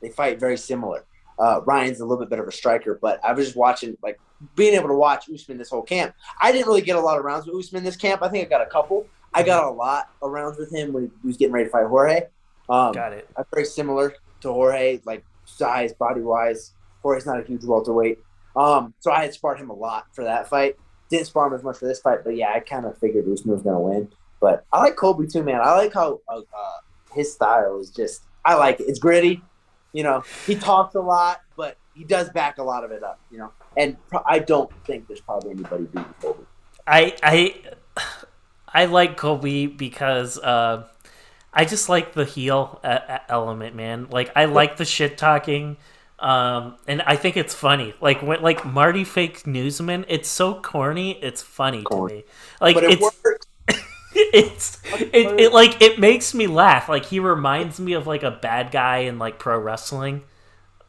They fight very similar. Ryan's a little bit better of a striker, but I was just watching, like, being able to watch Usman this whole camp. I didn't really get a lot of rounds with Usman this camp. I think I got a couple. I got a lot of rounds with him when he was getting ready to fight Jorge. Got it. I'm very similar to Jorge, like size, body wise. Jorge's not a huge welterweight. So I had sparred him a lot for that fight. Didn't spar him as much for this fight, but yeah, I kind of figured Usman was going to win. But I like Colby too, man. I like how his style is just. I like it. It's gritty. You know, he talks a lot, but he does back a lot of it up. You know, and I don't think there's probably anybody beating Colby. I I like Colby because I just like the heel element, man. Like I like the shit talking, and I think it's funny. Like when like Marty Fake Newsman, it's so corny. It's funny to me. Like But it it's works. it like it makes me laugh. Like he reminds me of like a bad guy in like pro wrestling.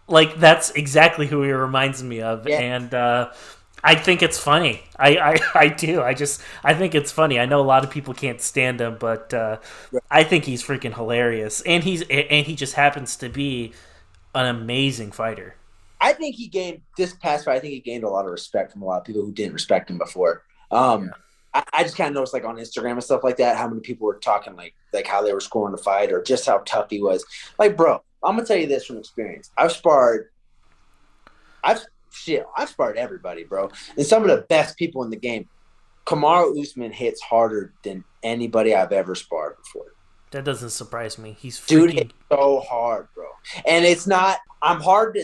Like that's exactly who he reminds me of, Yeah, and I think it's funny. I do. I think it's funny. I know a lot of people can't stand him, but I think he's freaking hilarious, and he just happens to be an amazing fighter. I think he gained this past fight. I think he gained a lot of respect from a lot of people who didn't respect him before. Yeah. I just kind of noticed, like on Instagram and stuff like that, how many people were talking like how they were scoring the fight or just how tough he was. Like, bro, I'm gonna tell you this from experience. I've sparred everybody, bro, and some of the best people in the game. Kamaru Usman hits harder than anybody I've ever sparred before. That doesn't surprise me. He's Dude freaking hits so hard, bro, and it's not. I'm hard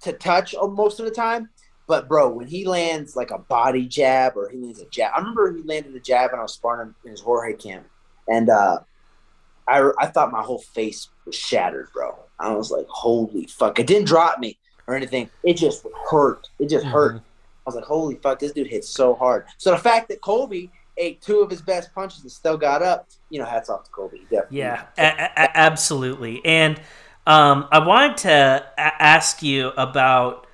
to touch most of the time. But bro, when he lands like a body jab or he lands a jab, I remember he landed a jab and I was sparring him in his Jorge camp, and I thought my whole face was shattered, bro. I was like, holy fuck! It didn't drop me or anything. It just hurt. It just hurt. I was like, holy fuck! This dude hits so hard. So the fact that Colby ate 2 of his best punches and still got up, you know, hats off to Colby. Definitely. yeah, absolutely. And I wanted to ask you about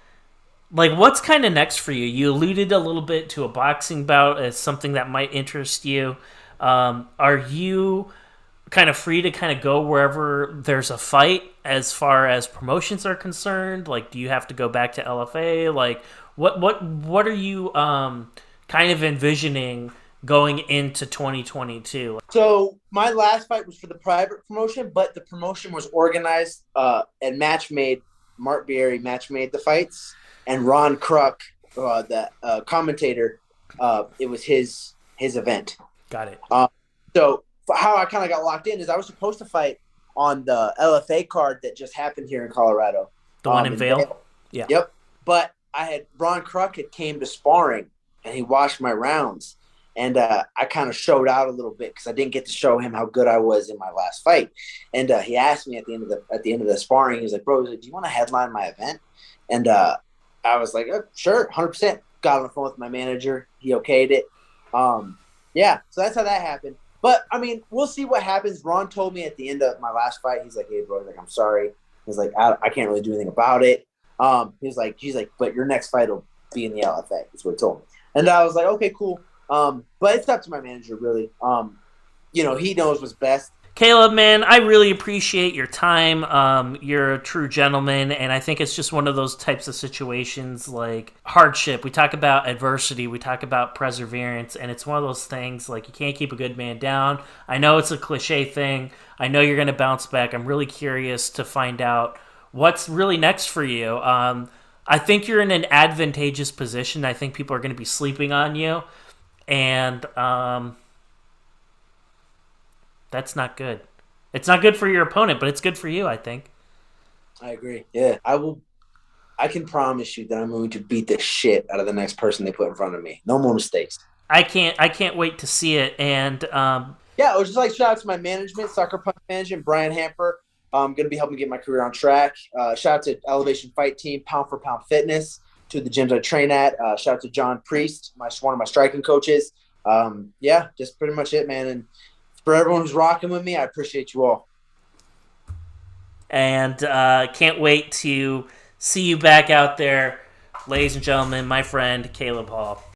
like what's kind of next for you. You alluded a little bit to a boxing bout as something that might interest you. Are you kind of free to kind of go wherever there's a fight as far as promotions are concerned? Like, do you have to go back to LFA? Like, what are you kind of envisioning going into 2022? So my last fight was for the private promotion, but the promotion was organized and match made. Mark Bieri match made the fights, and Ron Kruk, the commentator, it was his event. Got it. So how I kind of got locked in is I was supposed to fight on the LFA card that just happened here in Colorado. The one in Vail? Yeah. Yep. But Ron Kruk had came to sparring and he watched my rounds. And I kind of showed out a little bit because I didn't get to show him how good I was in my last fight. And he asked me at the end of the sparring, he was like, "Bro, do you want to headline my event?" And I was like, "Sure, 100%." Got on the phone with my manager. He okayed it. Yeah, so that's how that happened. But I mean, we'll see what happens. Ron told me at the end of my last fight, he's like, "Hey, bro, like I'm sorry." He's like, I can't really do anything about it." He's like, "But your next fight will be in the LFA." That's what he told me. And I was like, "Okay, cool." But it's up to my manager, really. You know, he knows what's best. Caleb, man, I really appreciate your time. You're a true gentleman, and I think it's just one of those types of situations like hardship. We talk about adversity, we talk about perseverance, and it's one of those things like you can't keep a good man down. I know it's a cliche thing. I know you're going to bounce back. I'm really curious to find out what's really next for you. I think you're in an advantageous position. I think people are going to be sleeping on you, and that's not good. It's not good for your opponent, but it's good for you, I think. I agree. Yeah, I will. I can promise you that I'm going to beat the shit out of the next person they put in front of me. No more mistakes. I can't wait to see it. And Yeah, I was just like shout out to my management, Soccer Punch Management, Brian Hamper. Going to be helping me get my career on track. Shout out to Elevation Fight Team, Pound for Pound Fitness, to the gyms I train at. Shout out to John Priest, one of my striking coaches. Yeah, just pretty much it, man. And for everyone who's rocking with me, I appreciate you all. and can't wait to see you back out there, ladies and gentlemen. My friend Caleb Hall.